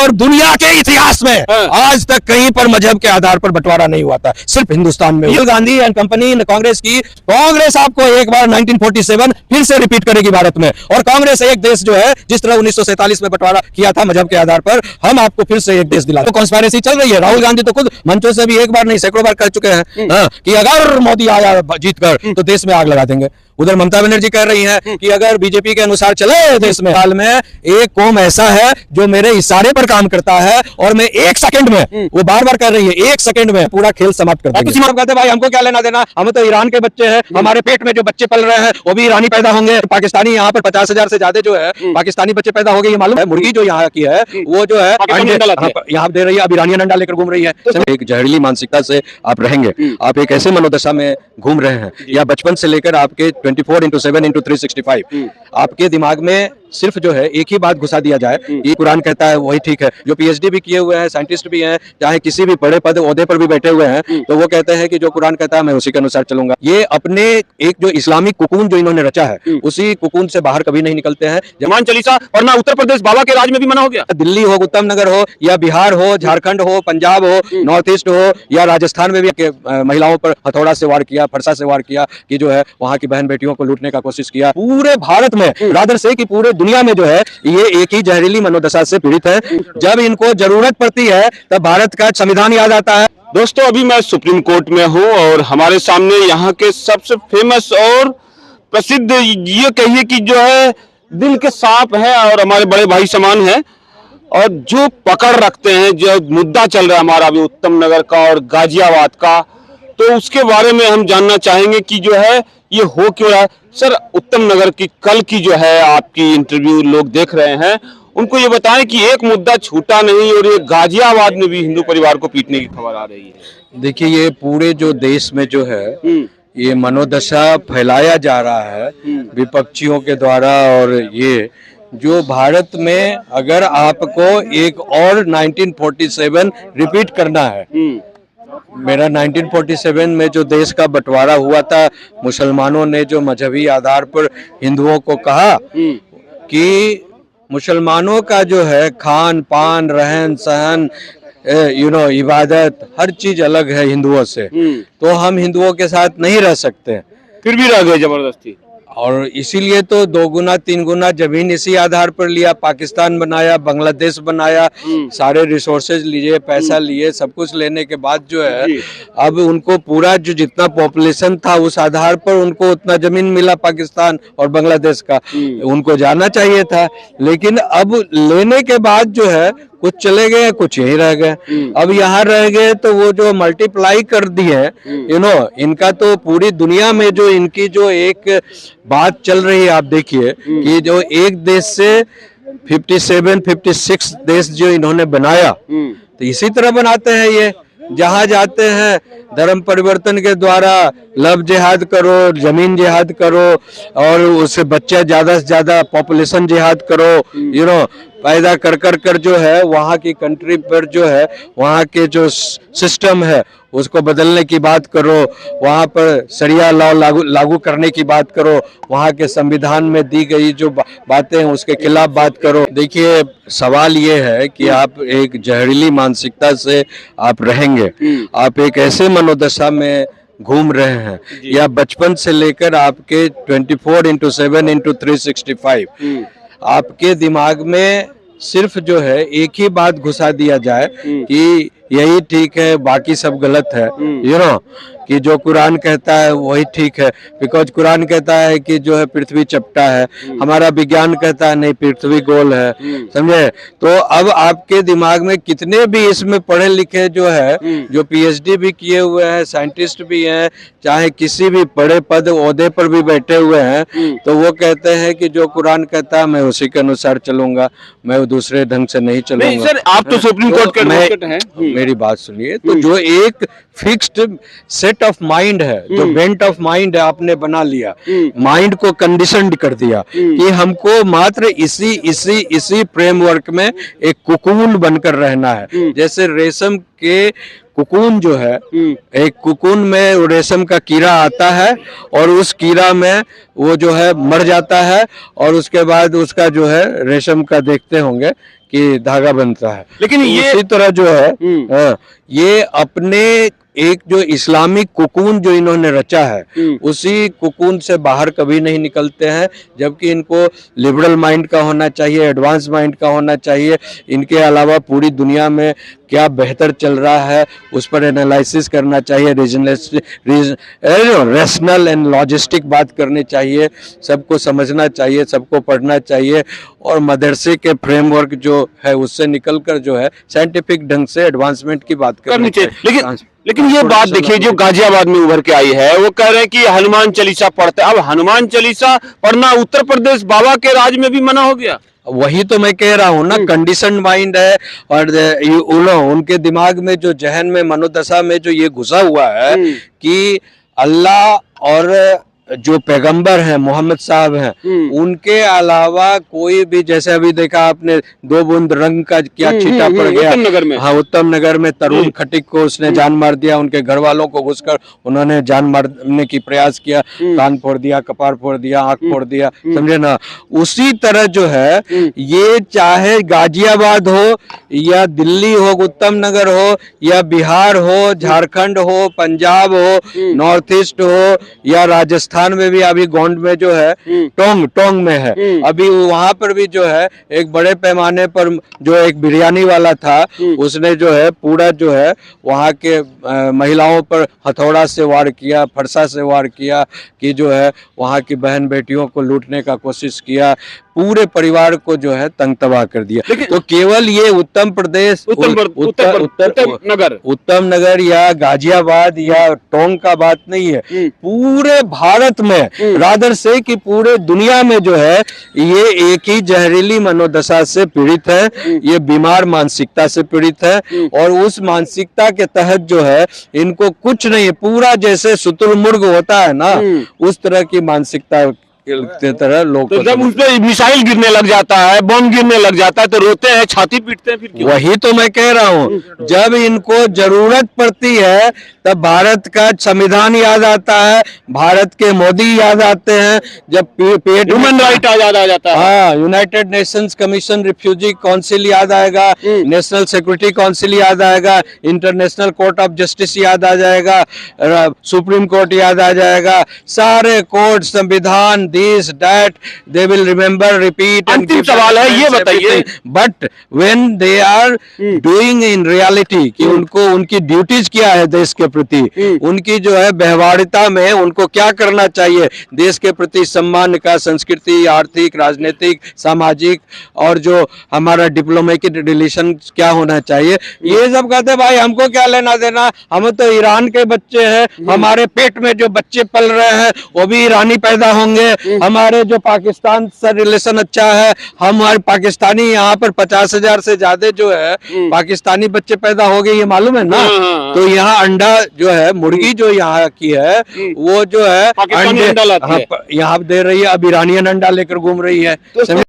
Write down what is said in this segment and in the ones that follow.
और दुनिया के इतिहास में आज तक कहीं पर मजहब के आधार पर बंटवारा नहीं हुआ था, सिर्फ हिंदुस्तान में। राहुल गांधी एंड कंपनी कांग्रेस की, कांग्रेस आपको एक बार 1947 फिर से रिपीट करेगी भारत में, और कांग्रेस एक देश जो है जिस तरह 1947 में बंटवारा किया था मजहब के आधार पर, हम आपको फिर से एक देश दिला। तो कॉन्स्पिरेसी चल रही है। राहुल गांधी तो खुद मंचों से भी एक बार नहीं सैकड़ों बार कह चुके हैं कि अगर मोदी आया जीतकर तो देश में आग लगा देंगे। उधर ममता बनर्जी कह रही हैं कि अगर बीजेपी के अनुसार चले देश में, हाल में एक कौम ऐसा है जो मेरे इशारे पर काम करता है और मैं एक सेकंड में, वो बार बार कह रही है, एक सेकंड में पूरा खेल समाप्त कर देंगे। कहते भाई हमको क्या लेना देना, हम तो ईरान के बच्चे हैं, हमारे पेट में जो बच्चे पल रहे हैं वो भी ईरानी पैदा होंगे। पाकिस्तानी यहाँ पर 50,000 से ज्यादा जो है पाकिस्तानी बच्चे पैदा हो गए, ये मालूम है। मुर्गी जो यहाँ की है वो जो है यहाँ दे रही है, अब ईरानियन अंडा लेकर घूम रही है। एक जहरीली मानसिकता से आप रहेंगे, आप एक ऐसे मनोदशा में घूम रहे हैं, या बचपन से लेकर आपके 24/7/365 आपके दिमाग में सिर्फ जो है एक ही बात घुसा दिया जाए, ये कुरान कहता है वही ठीक है। जो पीएचडी भी किए हुए हैं, साइंटिस्ट भी हैं, चाहे किसी भी बड़े पद ओहदे पर भी बैठे हुए हैं, तो वो कहते हैं कि जो कुरान कहता है मैं उसी के अनुसार चलूंगा। ये अपने एक जो इस्लामिक कुकून जो इन्होंने रचा है, उसी कुकून से बाहर कभी नहीं निकलते हैं। हनुमान चालीसा और ना उत्तर प्रदेश बाबा के राज में भी मना हो गया। दिल्ली हो, उत्तम नगर हो, या बिहार हो, झारखंड हो, पंजाब हो, नॉर्थ ईस्ट हो, या राजस्थान में भी महिलाओं पर हथौड़ा से वार किया, फरसा से वार किया, कि जो है वहां की बहन बेटियों को लूटने का कोशिश किया। पूरे भारत में, रादर से कि पूरे दुनिया में जो है ये एक ही जहरीली मनोदशा से पीड़ित है। जब इनको जरूरत पड़ती है तब भारत का संविधान याद आता है। दोस्तों, अभी मैं सुप्रीम कोर्ट में हूं और हमारे सामने यहाँ के सबसे फेमस और प्रसिद्ध, ये कहिए कि जो है दिल के सांप है और हमारे बड़े भाई समान है, और जो पकड़ रखते हैं, जो मुद्दा चल रहा है हमारा अभी उत्तम नगर का और गाजियाबाद का, तो उसके बारे में हम जानना चाहेंगे कि जो है ये हो क्यों रहा है। सर, उत्तम नगर की कल की जो है आपकी इंटरव्यू लोग देख रहे हैं, उनको ये बताएं कि एक मुद्दा छूटा नहीं और ये गाजियाबाद में भी हिंदू परिवार को पीटने की खबर आ रही है। देखिए, ये पूरे जो देश में जो है ये मनोदशा फैलाया जा रहा है विपक्षियों के द्वारा, और ये जो भारत में अगर आपको एक और 1947 रिपीट करना है, मेरा 1947 में जो देश का बंटवारा हुआ था, मुसलमानों ने जो मजहबी आधार पर हिंदुओं को कहा कि मुसलमानों का जो है खान पान, रहन सहन, इबादत, हर चीज अलग है हिंदुओं से, तो हम हिंदुओं के साथ नहीं रह सकते, फिर भी रह गए जबरदस्ती। और इसीलिए तो 2 गुना 3 गुना जमीन इसी आधार पर लिया, पाकिस्तान बनाया, बांग्लादेश बनाया, सारे रिसोर्सेज लिए, पैसा लिए, सब कुछ लेने के बाद जो है अब उनको पूरा जो जितना पॉपुलेशन था उस आधार पर उनको उतना जमीन मिला पाकिस्तान और बांग्लादेश का, उनको जाना चाहिए था। लेकिन अब लेने के बाद जो है कुछ चले गए, कुछ यहीं रह गए। अब यहाँ रह गए तो वो जो मल्टीप्लाई कर दिए, इनका तो पूरी दुनिया में जो इनकी जो एक बात चल रही है, आप देखिए कि जो एक देश से 56 देश जो इन्होंने बनाया, तो इसी तरह बनाते हैं ये। जहां जाते हैं धर्म परिवर्तन के द्वारा लव जिहाद करो, जमीन जिहाद करो, और उससे बच्चे ज्यादा से ज्यादा पॉपुलेशन जिहाद करो, पैदा कर जो है वहाँ की कंट्री पर जो है वहाँ के जो सिस्टम है उसको बदलने की बात करो, वहाँ पर शरिया लॉ लागू करने की बात करो, वहाँ के संविधान में दी गई जो बातें हैं उसके खिलाफ बात करो। देखिए, सवाल ये है कि आप एक जहरीली मानसिकता से आप रहेंगे, आप एक ऐसे मनोदशा में घूम रहे हैं, या बचपन से लेकर आपके 24/7/365 आपके दिमाग में सिर्फ जो है एक ही बात घुसा दिया जाए कि यही ठीक है, बाकी सब गलत है, कि जो कुरान कहता है वही ठीक है। बिकॉज कुरान कहता है कि जो है पृथ्वी चपटा है, हमारा विज्ञान कहता है नहीं, पृथ्वी गोल है, समझे। तो अब आपके दिमाग में कितने भी इसमें पढ़े लिखे जो है, जो पीएचडी भी किए हुए हैं, साइंटिस्ट भी हैं, चाहे किसी भी बड़े पद ओहदे पर भी बैठे हुए हैं, तो वो कहते हैं कि जो कुरान कहता है मैं उसी के अनुसार चलूंगा, मैं दूसरे ढंग से नहीं चलूंगा। सर, आप तो सुप्रीम कोर्ट के एडवोकेट हैं, मेरी बात सुनिए। तो जो एक फिक्स्ड सेट ऑफ माइंड है, जो बेंट ऑफ माइंड है, आपने बना लिया, माइंड को कंडीशनड कर दिया कि हमको मात्र इसी फ्रेमवर्क में एक कुकून बनकर रहना है। जैसे रेशम के कुकून जो है, एक कुकून में रेशम का कीड़ा आता है और उस कीड़ा में वो जो है मर जाता है, और उसके बाद उसका जो है रेशम का देखते होंगे कि धागा बनता है। लेकिन तो ये इसी तरह जो है ये अपने एक जो इस्लामिक कुकून जो इन्होंने रचा है उसी कुकून से बाहर कभी नहीं निकलते हैं, जबकि इनको लिबरल माइंड का होना चाहिए, एडवांस माइंड का होना चाहिए। इनके अलावा पूरी दुनिया में क्या बेहतर चल रहा है उस पर एनालिसिस करना चाहिए, रेशनल एंड लॉजिस्टिक बात करनी चाहिए, सबको समझना चाहिए, सबको पढ़ना चाहिए और मदरसे के फ्रेमवर्क जो है उससे निकलकर जो है साइंटिफिक ढंग से एडवांसमेंट की बात करनी चाहिए। लेकिन ये बात देखिए जो गाजियाबाद में उभर के आई है, वो कह रहे हैं कि हनुमान चालीसा पढ़ते हैं। अब हनुमान चालीसा पढ़ना उत्तर प्रदेश बाबा के राज में भी मना हो गया। वही तो मैं कह रहा हूँ ना, कंडीशन माइंड है और उनके दिमाग में जो जहन में मनोदशा में जो ये घुसा हुआ है कि अल्लाह और जो पैगंबर हैं मोहम्मद साहब हैं उनके अलावा कोई भी, जैसे अभी देखा आपने 2 बूंद रंग का क्या छींटा पड़ गया उत्तम नगर में। हाँ, उत्तम नगर में तरुण खटीक को उसने जान मार दिया, उनके घर वालों को घुसकर उन्होंने जान मारने की प्रयास किया, कान फोड़ दिया, कपार फोड़ दिया, आंख फोड़ दिया, समझे ना। उसी तरह जो है ये चाहे गाजियाबाद हो या दिल्ली हो, उत्तम नगर हो या बिहार हो, झारखंड हो, पंजाब हो, नॉर्थ ईस्ट हो या राजस्थान में भी, अभी गोंड में जो है टोंग में है, अभी वहां पर भी जो है एक बड़े पैमाने पर जो एक बिरयानी वाला था उसने जो है पूरा जो है वहां के महिलाओं पर हथौड़ा से वार किया, फरसा से वार किया कि जो है वहां की बहन बेटियों को लूटने का कोशिश किया, पूरे परिवार को जो है तंग तबाह कर दिया। तो केवल ये उत्तर प्रदेश उत्तम नगर या गाजियाबाद या टोंग का बात नहीं है, पूरे भारत में रादर से कि पूरे दुनिया में जो है ये एक ही जहरीली मनोदशा से पीड़ित है, ये बीमार मानसिकता से पीड़ित है और उस मानसिकता के तहत जो है इनको कुछ नहीं, पूरा जैसे शुतुरमुर्ग होता है ना उस तरह की मानसिकता के तरह लोग। तो जब उस पर मिसाइल गिरने लग जाता है, बम गिरने लग जाता है तो रोते हैं, छाती पीटते हैं, फिर क्यों? वही तो मैं कह रहा हूँ, जब इनको जरूरत पड़ती है तब भारत का संविधान याद आता है, भारत के मोदी याद आते हैं, जब पेट ह्यूमन राइट याद आ जाता है, हाँ, United Nations commission refugee council याद आएगा, नेशनल सिक्योरिटी काउंसिल याद आएगा, इंटरनेशनल कोर्ट ऑफ जस्टिस याद आ जाएगा, सुप्रीम कोर्ट याद आ जाएगा, सारे कोर्ट, संविधान, this that they will remember, repeat. अंतिम सवाल है, ये बताइए, but when they are doing in reality कि उनको उनकी ड्यूटीज क्या है देश के प्रति, उनकी जो है व्यवहारिकता में उनको क्या करना चाहिए, देश के प्रति सम्मान का, संस्कृति, आर्थिक, राजनीतिक, सामाजिक और जो हमारा डिप्लोमेटिक रिलेशन क्या होना चाहिए, ये सब कहते भाई हमको क्या लेना देना, हम तो ईरान के बच्चे हैं, हमारे पेट में जो बच्चे पल रहे हैं वो भी ईरानी पैदा होंगे, हमारे जो पाकिस्तान से रिलेशन अच्छा है, हमारे पाकिस्तानी यहाँ पर 50,000 से ज्यादा जो है पाकिस्तानी बच्चे पैदा हो गए, ये मालूम है ना। तो यहाँ अंडा जो है, मुर्गी जो यहाँ की है वो जो है यहाँ दे रही है, अब ईरानियन अंडा लेकर घूम रही है।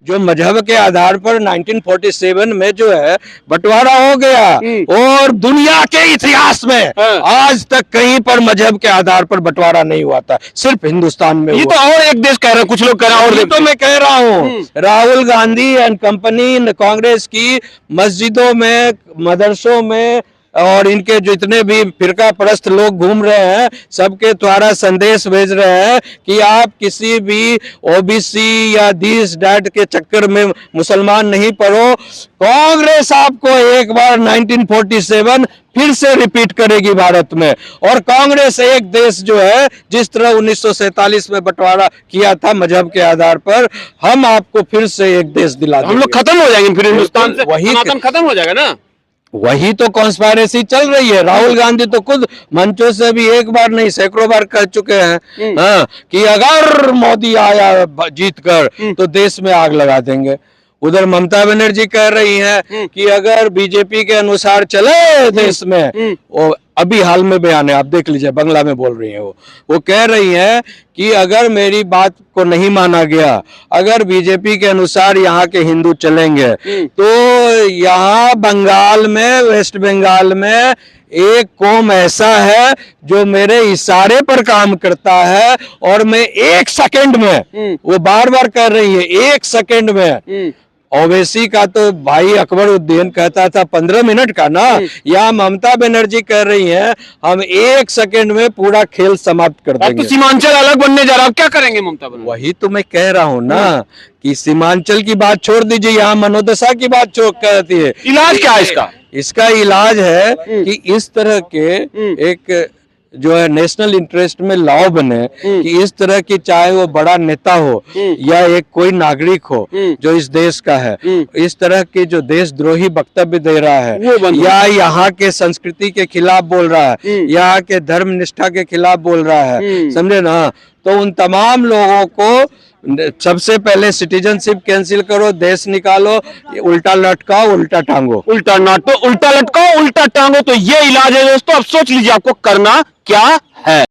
जो मजहब के आधार पर 1947 में जो है बंटवारा हो गया और दुनिया के इतिहास में आज तक कहीं पर मजहब के आधार पर बंटवारा नहीं हुआ था, सिर्फ हिंदुस्तान में। ये तो और एक देश कह रहे हैं, कुछ लोग कह रहे हैं, और तो मैं कह रहा हूँ राहुल गांधी एंड कंपनी कांग्रेस की मस्जिदों में, मदरसों में और इनके जितने भी फिरका परस्त लोग घूम रहे हैं सबके द्वारा संदेश भेज रहे हैं कि आप किसी भी ओबीसी या दिस डैट के चक्कर में मुसलमान नहीं पड़ो। कांग्रेस आपको एक बार 1947 फिर से रिपीट करेगी भारत में, और कांग्रेस एक देश जो है जिस तरह 1947 में बंटवारा किया था मजहब के आधार पर, हम आपको फिर से एक देश दिला देंगे। हम लोग खत्म हो जाएंगे फिर हिंदुस्तान से, वही खत्म हो जाएगा ना। वही तो कॉन्स्पायरेसी चल रही है। राहुल गांधी तो खुद मंचों से भी एक बार नहीं सैकड़ों बार कह चुके हैं हाँ, कि अगर मोदी आया जीत कर तो देश में आग लगा देंगे। उधर ममता बनर्जी कह रही हैं कि अगर बीजेपी के अनुसार चले देश में, वो अभी हाल में बयान है, आप देख लीजिए, बंगला में बोल रही हैं वो कह रही हैं कि अगर मेरी बात को नहीं माना गया, अगर बीजेपी के अनुसार यहाँ के हिंदू चलेंगे तो यहाँ बंगाल में, वेस्ट बंगाल में एक कौम ऐसा है जो मेरे इशारे पर काम करता है और मैं 1 सेकंड में, वो बार बार कर रही है, 1 सेकंड में ओवैसी का तो भाई अकबरुद्दीन कहता था 15 मिनट का ना, या ममता बनर्जी कह रही हैं हम 1 सेकंड में पूरा खेल समाप्त कर अब तो देंगे। सीमांचल अलग बनने जा रहा है, क्या करेंगे ममता बनर्जी? वही तो मैं कह रहा हूँ ना कि सीमांचल की बात छोड़ दीजिए, यहाँ मनोदशा की बात छोड़ कहती है। इलाज क्या है इसका? इसका इलाज है कि इस तरह के एक जो है नेशनल इंटरेस्ट में लॉ बने कि इस तरह की, चाहे वो बड़ा नेता हो या एक कोई नागरिक हो जो इस देश का है, इस तरह के जो देशद्रोही वक्तव्य दे रहा वो बंद है हो। या यहाँ के संस्कृति के खिलाफ बोल रहा है, यहाँ के धर्म निष्ठा के खिलाफ बोल रहा है, समझे ना, तो उन तमाम लोगों को सबसे पहले सिटीजनशिप कैंसिल करो, देश निकालो, उल्टा लटकाओ उल्टा टांगो। उल्टा नाटो, उल्टा लटकाओ, उल्टा टांगो, तो ये इलाज है दोस्तों। अब सोच लीजिए आपको करना क्या है।